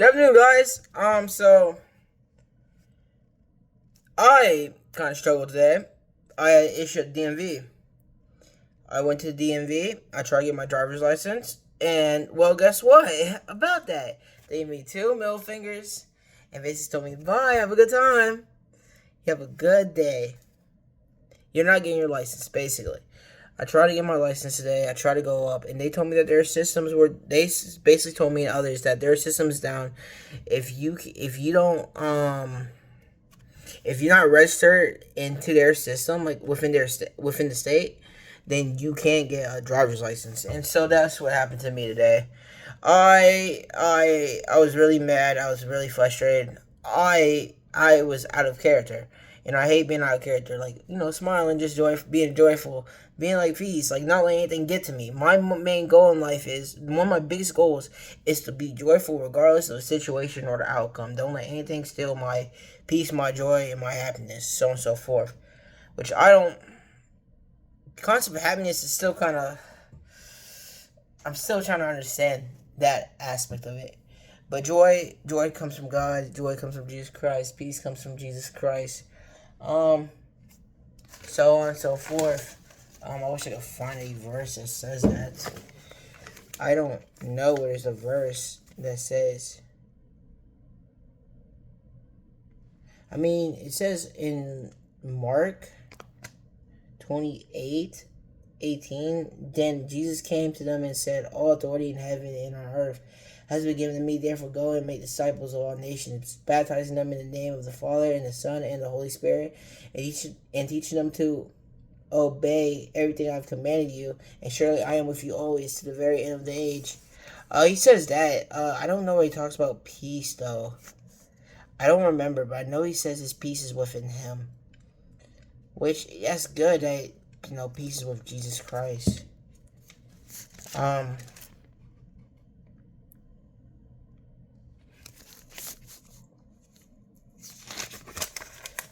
Good afternoon, guys. So I kind of struggled today. I issued DMV. I went to the DMV. I tried to get my driver's license, and well, guess what? About that, they gave me two middle fingers, and basically told me, "Bye, have a good time. You have a good day. You're not getting your license." Basically, I tried to get my license today. I tried to go up, and they told me that their systems were. They basically told me and others that their system's down. If you don't if you're not registered into their system, like within the state, then you can't get a driver's license. And so that's what happened to me today. I was really mad. I was really frustrated. I was out of character. And I hate being out of character. Like, smiling, just being joyful, being like peace, like not letting anything get to me. My main goal in life is, one of my biggest goals is to be joyful regardless of the situation or the outcome. Don't let anything steal my peace, my joy, and my happiness, so on and so forth. Which I don't. The concept of happiness is still kind of. I'm still trying to understand that aspect of it. But joy comes from God. Joy comes from Jesus Christ. Peace comes from Jesus Christ. So on and so forth. I wish I could find a verse that says that. I don't know where there's a verse that says. I mean, it says in Mark 28:18. Then Jesus came to them and said, "All authority in heaven and on earth has been given to me. Therefore go and make disciples of all nations, baptizing them in the name of the Father and the Son and the Holy Spirit, and teaching them to obey everything I've commanded you. And surely I am with you always to the very end of the age." He says that. I don't know where he talks about peace, though. I don't remember, but I know he says his peace is within him. Which, that's good that, peace is with Jesus Christ.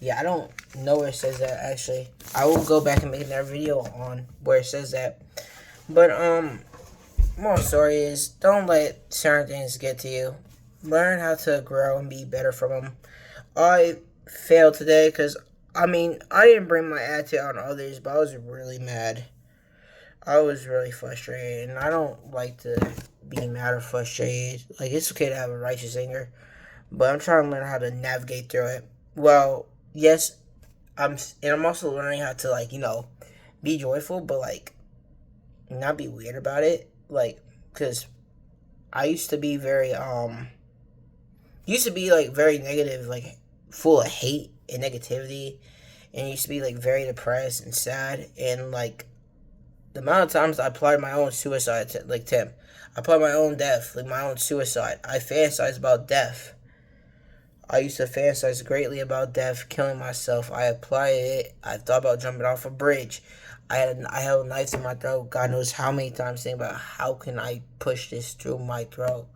Yeah, I don't know where it says that, actually. I will go back and make another video on where it says that. But, moral story is, don't let certain things get to you. Learn how to grow and be better from them. I failed today because, I didn't bring my attitude out on others, but I was really mad. I was really frustrated, and I don't like to be mad or frustrated. Like, it's okay to have a righteous anger, but I'm trying to learn how to navigate through it. Well, yes, I'm also learning how to, be joyful, but, not be weird about it. Because I used to be very, very negative, full of hate and negativity, and used to be, very depressed and sad, and, the amount of times I applied my own suicide, Tim. I applied my own death, my own suicide. I fantasize about death. I used to fantasize greatly about death, killing myself. I applied it. I thought about jumping off a bridge. I held a knife to my throat. God knows how many times, thinking about how can I push this through my throat.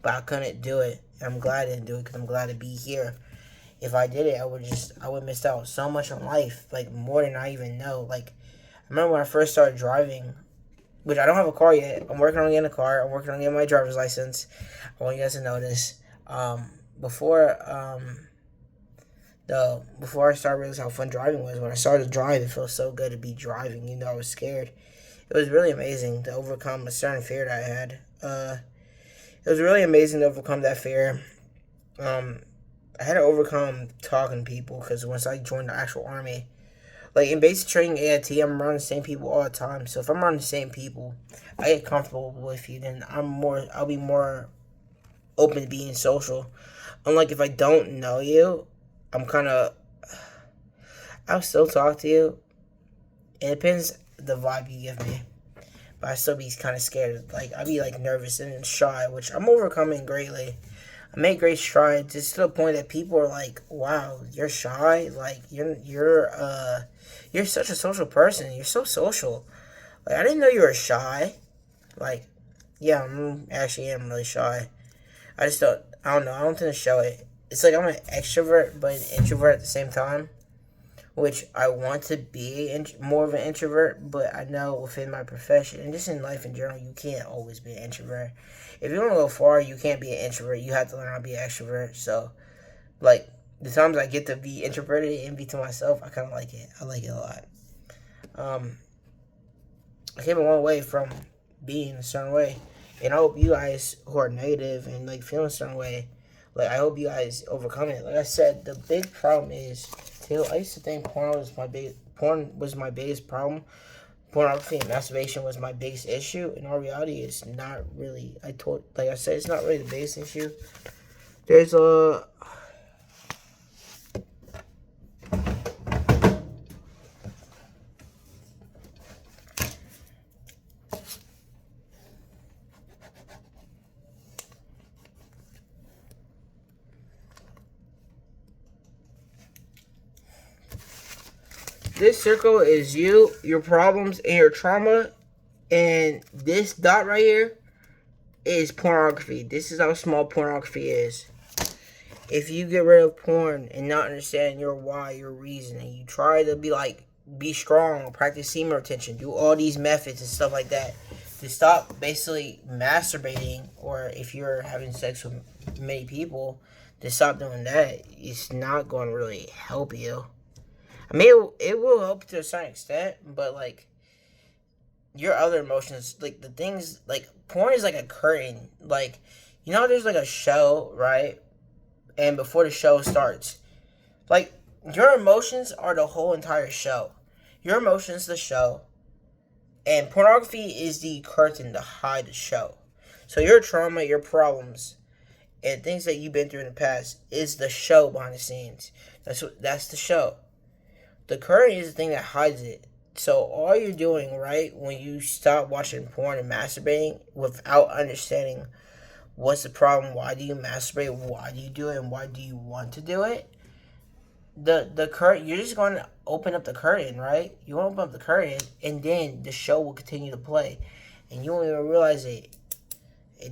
But I couldn't do it. And I'm glad I didn't do it because I'm glad to be here. If I did it, I would miss out so much on life, more than I even know. I remember when I first started driving, which I don't have a car yet. I'm working on getting a car. I'm working on getting my driver's license. I want you guys to know this. Before I started realizing how fun driving was, when I started to drive, it felt so good to be driving. I was scared. It was really amazing to overcome a certain fear that I had. It was really amazing to overcome that fear. I had to overcome talking to people because once I joined the actual army, in basic training AIT, I'm around the same people all the time. So if I'm around the same people, I get comfortable with you, then I'll be more open to being social. Unlike if I don't know you, I'll still talk to you. It depends the vibe you give me. But I still be kind of scared. I'd be nervous and shy, which I'm overcoming greatly. I made great strides, just to the point that people are like, "Wow, you're shy. You're such a social person. You're so social. I didn't know you were shy. Yeah, I am really shy. I don't know. I don't tend to show it. It's I'm an extrovert, but an introvert at the same time. which I want to be more of an introvert, but I know within my profession and just in life in general, you can't always be an introvert. If you want to go far, you can't be an introvert. You have to learn how to be an extrovert. So, like, the times I get to be introverted and be to myself, I kind of like it. I like it a lot. I came a long way from being a certain way. And I hope you guys who are negative and like feeling a certain way, like I hope you guys overcome it. Like I said, the big problem is too. I used to think porn was my biggest problem. Pornography and masturbation was my biggest issue. In all reality, it's not really. Like I said, it's not really the biggest issue. There's a this circle is you, your problems, and your trauma. And this dot right here is pornography. This is how small pornography is. If you get rid of porn and not understand your why, your reason, and you try to be strong, practice semen retention, do all these methods and stuff like that, to stop basically masturbating, or if you're having sex with many people, to stop doing that, it's not going to really help you. I mean, it will help to a certain extent, but like your other emotions, like the things, like porn is like a curtain. Like, you know, there's like a show, right? And before the show starts, like your emotions are the whole entire show. Your emotions, the show, and pornography is the curtain to hide the show. So your trauma, your problems, and things that you've been through in the past is the show behind the scenes. That's the show. The curtain is the thing that hides it. So all you're doing, right, when you stop watching porn and masturbating without understanding what's the problem, why do you masturbate, why do you do it, and why do you want to do it, the curtain, you're just going to open up the curtain, right? You open up the curtain, and then the show will continue to play, and you won't even realize it.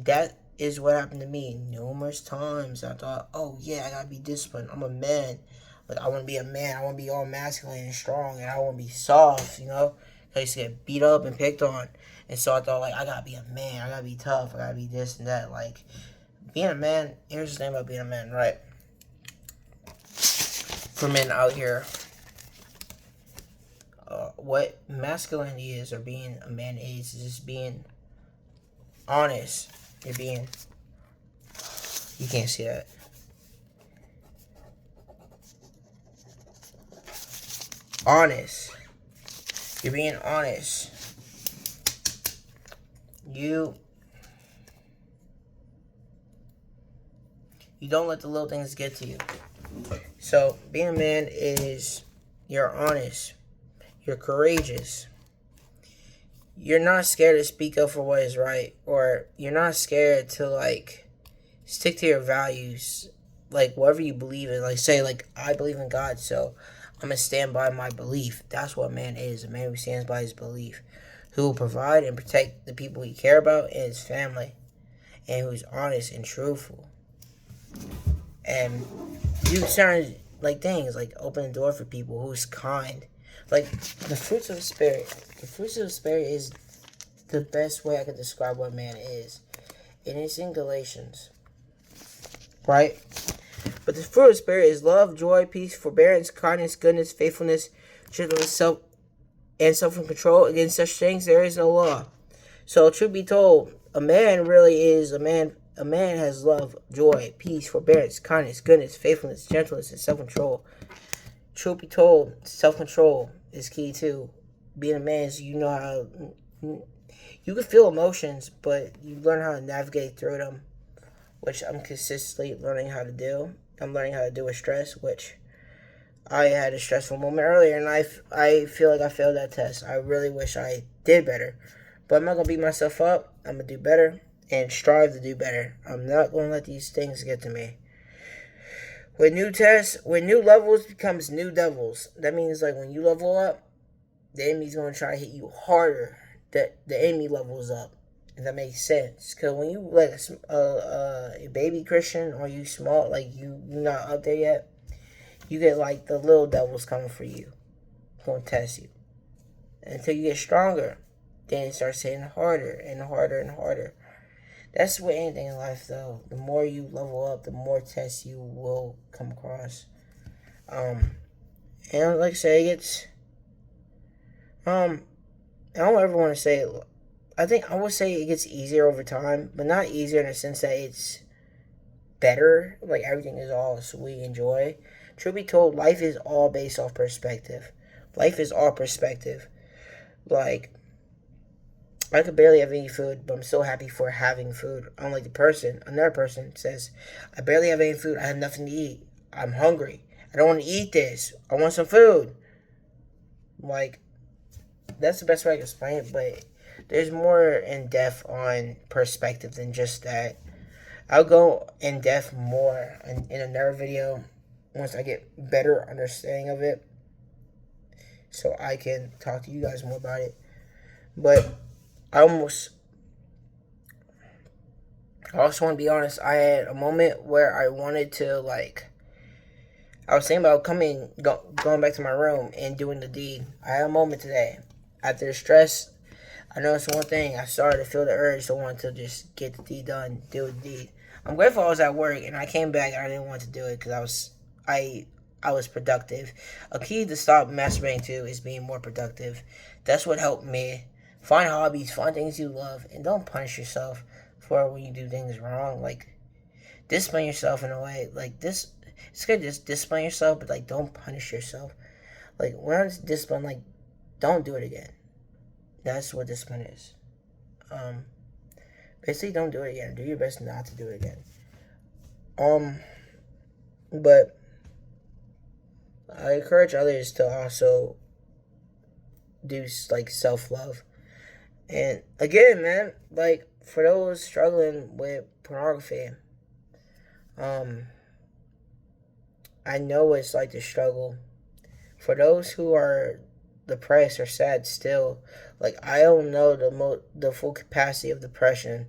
That is what happened to me numerous times. I thought, oh yeah, I gotta be disciplined. I'm a man. Like, I want to be a man. I want to be all masculine and strong, and I want to be soft, you know? I used to get beat up and picked on. And so I thought, like, I got to be a man. I got to be tough. I got to be this and that. Like, being a man, here's the thing about being a man, right? For men out here, what masculinity is, or being a man is just being honest. You're being, you can't see that. Honest. You're being honest. You don't let the little things get to you. So being a man is you're honest. You're courageous. You're not scared to speak up for what is right, or you're not scared to like stick to your values, like whatever you believe in. Like say, like I believe in God, so I'm going to stand by my belief. That's what a man is. A man who stands by his belief. Who will provide and protect the people he cares about and his family. And who's honest and truthful. And do certain like things. Like open the door for people. Who's kind. Like the fruits of the Spirit. The fruits of the Spirit is the best way I could describe what a man is. And it's in Galatians. Right? But the fruit of the Spirit is love, joy, peace, forbearance, kindness, goodness, faithfulness, gentleness, self-control. Against such things there is no law. So, truth be told, a man really is a man. A man has love, joy, peace, forbearance, kindness, goodness, faithfulness, gentleness, and self-control. Truth be told, self-control is key too. Being a man is you know how you can feel emotions, but you learn how to navigate through them, which I'm consistently learning how to do. I'm learning how to do with stress, which I had a stressful moment earlier, and I feel like I failed that test. I really wish I did better. But I'm not going to beat myself up. I'm going to do better and strive to do better. I'm not going to let these things get to me. With new tests, when new levels becomes new devils, that means like when you level up, the enemy's going to try to hit you harder. The enemy levels up. If that makes sense. Because when you like a baby Christian, or you small, like you're not up there yet, you get like the little devils coming for you. It's going to test you until you get stronger. Then it starts hitting harder and harder and harder. That's with anything in life, though. The more you level up, the more tests you will come across. And like I say, I don't ever want to say it. I think I would say it gets easier over time, but not easier in the sense that it's better. Like everything is all sweet and joy. Truth be told, life is all based off perspective. Life is all perspective. Like, I could barely have any food, but I'm so happy for having food. Unlike another person says, I barely have any food. I have nothing to eat. I'm hungry. I don't want to eat this. I want some food. Like, that's the best way I can explain it, but there's more in depth on perspective than just that. I'll go in depth more in another video once I get better understanding of it, so I can talk to you guys more about it. But I also want to be honest, I had a moment where I wanted to, I was thinking about going back to my room and doing the deed. I had a moment today. After the stress, I noticed one thing. I started to feel the urge to want to just get the deed done, do the deed. I'm grateful I was at work and I came back and I didn't want to do it because I was productive. A key to stop masturbating to is being more productive. That's what helped me. Find hobbies, find things you love, and don't punish yourself for when you do things wrong. Like, discipline yourself in a way. Like, this, it's good to just discipline yourself, but, don't punish yourself. Like, when I'm disciplined, don't do it again. That's what discipline is. Basically, don't do it again. Do your best not to do it again. But I encourage others to also do, self-love. And, again, man, for those struggling with pornography, I know what it's like to struggle. For those who are depressed or sad still, I don't know the full capacity of depression.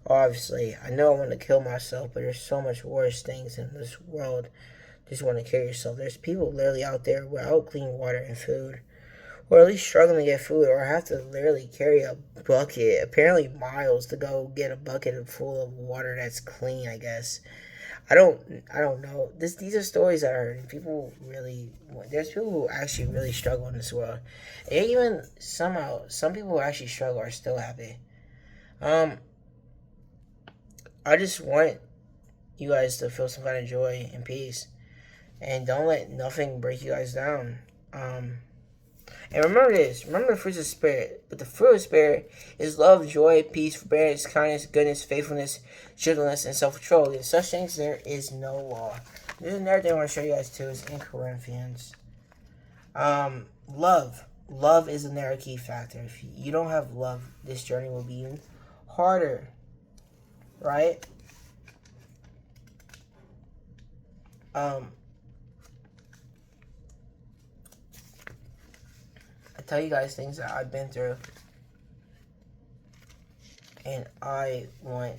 Obviously, I know I want to kill myself, but there's so much worse things in this world. Just want to kill yourself. There's people literally out there without clean water and food, or at least struggling to get food, or have to literally carry a bucket, apparently miles, to go get a bucket full of water that's clean, I guess. I don't know. These are stories that are people really. There's people who actually really struggle in this world, and even somehow some people who actually struggle are still happy. I just want you guys to feel some kind of joy and peace, and don't let nothing break you guys down. And remember this. Remember the fruits of the Spirit. But the fruit of the Spirit is love, joy, peace, forbearance, kindness, goodness, faithfulness, gentleness, and self-control. In such things there is no law. There's another thing I want to show you guys too. Is in Corinthians. Love. Love is another key factor. If you don't have love, this journey will be even harder. Right? I tell you guys things that I've been through, and I want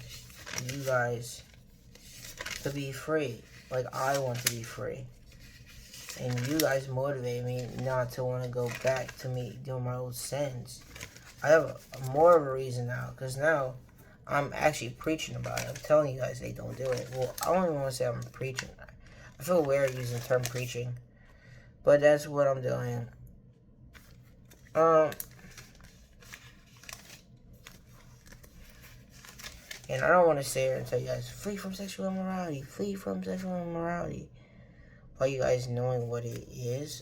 you guys to be free. I want to be free, and you guys motivate me not to want to go back to me doing my old sins. I have more of a reason now, because now I'm actually preaching about it. I'm telling you guys they don't do it. Well, I don't even want to say I'm preaching. I feel weird using the term preaching, but that's what I'm doing. And I don't want to sit here and tell you guys, flee from sexual immorality, flee from sexual immorality, while you guys knowing what it is.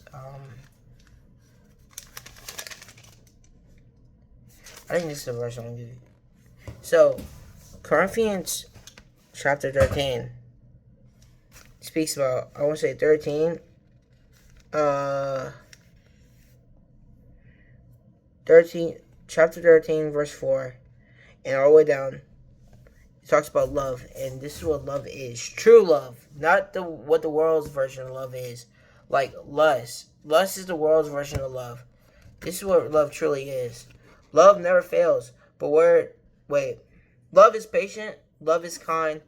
I think this is the verse I'm going to give you. So, Corinthians chapter 13 speaks about, I want to say 13, chapter 13, verse 4, and all the way down, it talks about love, and this is what love is. True love, not what the world's version of love is, like lust. Lust is the world's version of love. This is what love truly is. Love never fails, but love is patient, love is kind,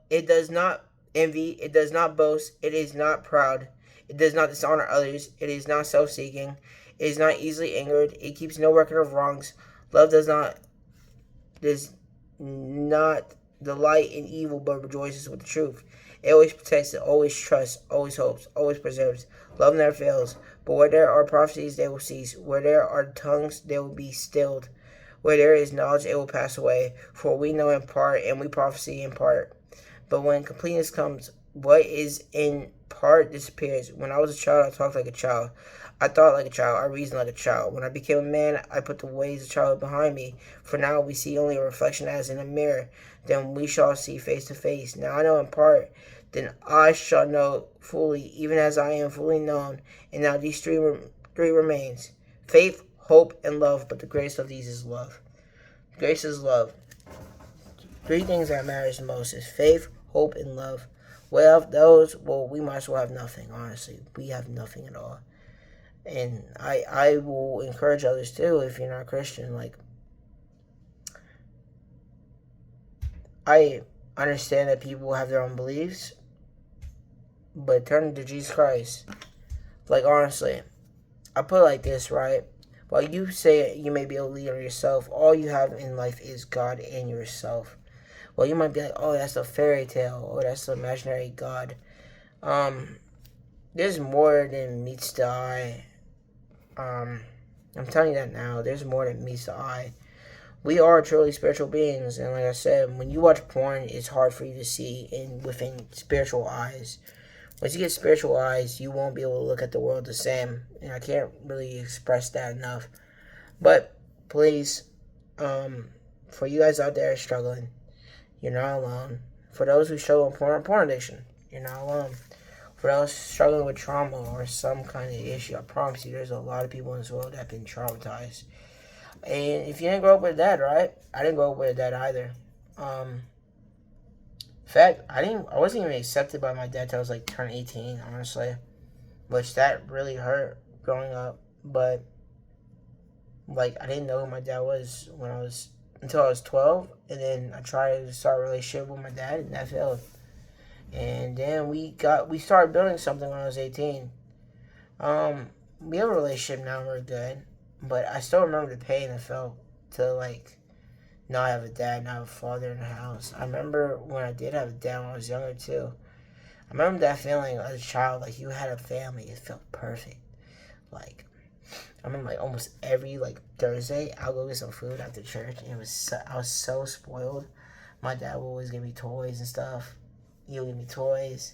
it does not envy, it does not boast, it is not proud, It does not dishonor others. It is not self-seeking. It is not easily angered. It keeps no record of wrongs. Love does not delight in evil, but rejoices with the truth. It always protects, it always trusts, always hopes, always preserves. Love never fails. But where there are prophecies, they will cease. Where there are tongues, they will be stilled. Where there is knowledge, it will pass away. For we know in part, and we prophesy in part. But when completeness comes, what is in part disappears. When I was a child, I talked like a child. I thought like a child. I reasoned like a child. When I became a man, I put the ways of childhood behind me. For now we see only a reflection as in a mirror. Then we shall see face to face. Now I know in part. Then I shall know fully, even as I am fully known. And now these three remains: faith, hope, and love. But the greatest of these is love. Grace is love. Three things that matters most is faith, hope, and love. Without those, well, we might as well have nothing, honestly. We have nothing at all. And I will encourage others too, if you're not a Christian. Like, I understand that people have their own beliefs, but turn to Jesus Christ. Like, honestly, I put it like this, right? While you say you may be a leader yourself, all you have in life is God and yourself. Well, you might be like, oh, that's a fairy tale, or that's an imaginary God. There's more than meets the eye. I'm telling you that now. There's more than meets the eye. We are truly spiritual beings, and like I said, when you watch porn, it's hard for you to see within spiritual eyes. Once you get spiritual eyes, you won't be able to look at the world the same, and I can't really express that enough. But please, for you guys out there struggling, you're not alone. For those who struggle with porn addiction, you're not alone. For those struggling with trauma or some kind of issue, I promise you there's a lot of people in this world that have been traumatized. And if you didn't grow up with that, right? I didn't grow up with that either. In fact, I wasn't even accepted by my dad till I was like turned 18, honestly. Which that really hurt growing up. But like I didn't know who my dad was until I was 12, and then I tried to start a relationship with my dad, and that failed. And then we started building something when I was 18. We have a relationship now, we're good, but I still remember the pain I felt to like not have a dad, not have a father in the house. I remember when I did have a dad when I was younger too. I remember that feeling as a child, like you had a family. It felt perfect. Like I remember like almost every like Thursday, I'll go get some food after church, and I was so spoiled. My dad would always give me toys and stuff. He would give me toys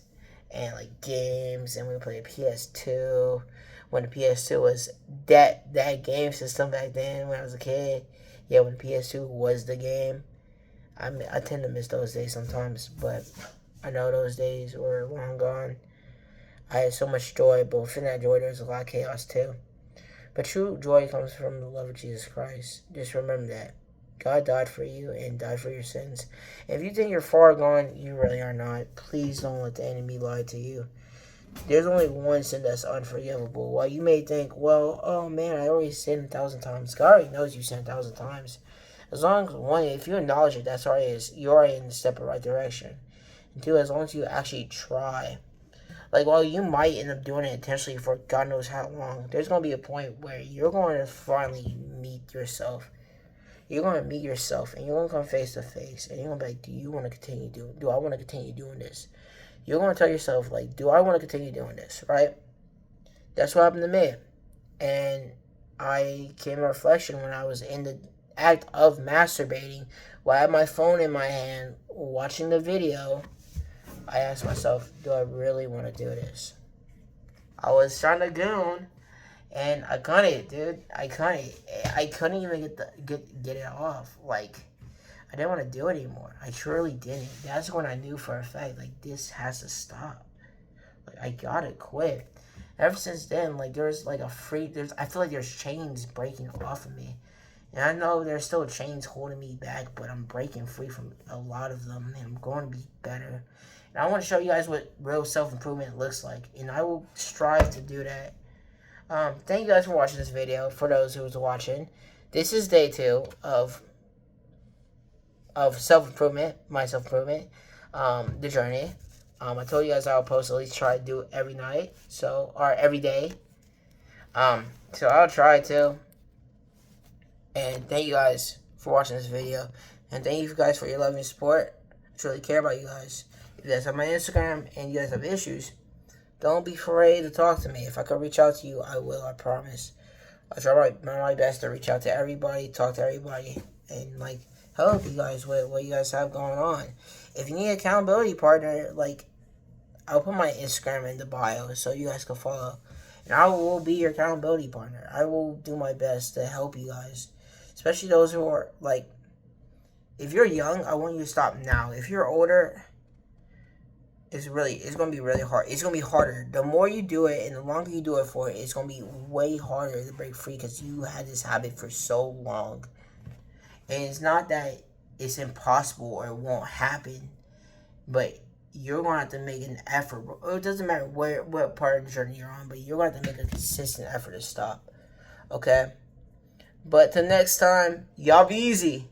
and like games, and we would play PS2. When the PS2 was that game system back then when I was a kid. Yeah, when the PS2 was the game. I tend to miss those days sometimes, but I know those days were long gone. I had so much joy, but within that joy there was a lot of chaos too. But true joy comes from the love of Jesus Christ. Just remember that. God died for you and died for your sins. If you think you're far gone, you really are not. Please don't let the enemy lie to you. There's only one sin that's unforgivable. While you may think, well, oh man, I already sinned 1,000 times. God already knows you sinned 1,000 times. As long as, one, if you acknowledge it, you're already in the step in the right direction. And two, as long as you actually try. Like, while you might end up doing it intentionally for God knows how long, there's going to be a point where you're going to finally meet yourself. You're going to meet yourself, and you're going to come face to face, and you're going to be like, do I want to continue doing this? You're going to tell yourself, like, do I want to continue doing this, right? That's what happened to me. And I came to reflection when I was in the act of masturbating, while I had my phone in my hand, watching the video. I asked myself, do I really want to do this? I was trying to goon, and I couldn't, dude. I couldn't even get it off. Like, I didn't want to do it anymore. I truly didn't. That's when I knew for a fact, like, this has to stop. Like, I gotta quit. Ever since then, like, there's like I feel like there's chains breaking off of me. And I know there's still chains holding me back, but I'm breaking free from a lot of them, and I'm going to be better. And I want to show you guys what real self-improvement looks like, and I will strive to do that. Thank you guys for watching this video. For those who was watching, this is day 2 of self-improvement, my self-improvement, the journey. I told you guys I'll post at least try to do it every night, or every day. So I'll try to. And thank you guys for watching this video, and thank you guys for your love and support. I truly care about you guys. If you guys have my Instagram and you guys have issues, don't be afraid to talk to me. If I could reach out to you, I will. I promise. I try my best to reach out to everybody, talk to everybody, and like help you guys with what you guys have going on. If you need an accountability partner, like I'll put my Instagram in the bio so you guys can follow, and I will be your accountability partner. I will do my best to help you guys, especially those who are like. If you're young, I want you to stop now. If you're older, it's gonna be really hard. It's gonna be harder. The more you do it and the longer you do it for, it's gonna be way harder to break free because you had this habit for so long. And it's not that it's impossible or it won't happen, but you're gonna have to make an effort. It doesn't matter what part of the journey you're on, but you're gonna have to make a consistent effort to stop. Okay? But till next time, y'all be easy.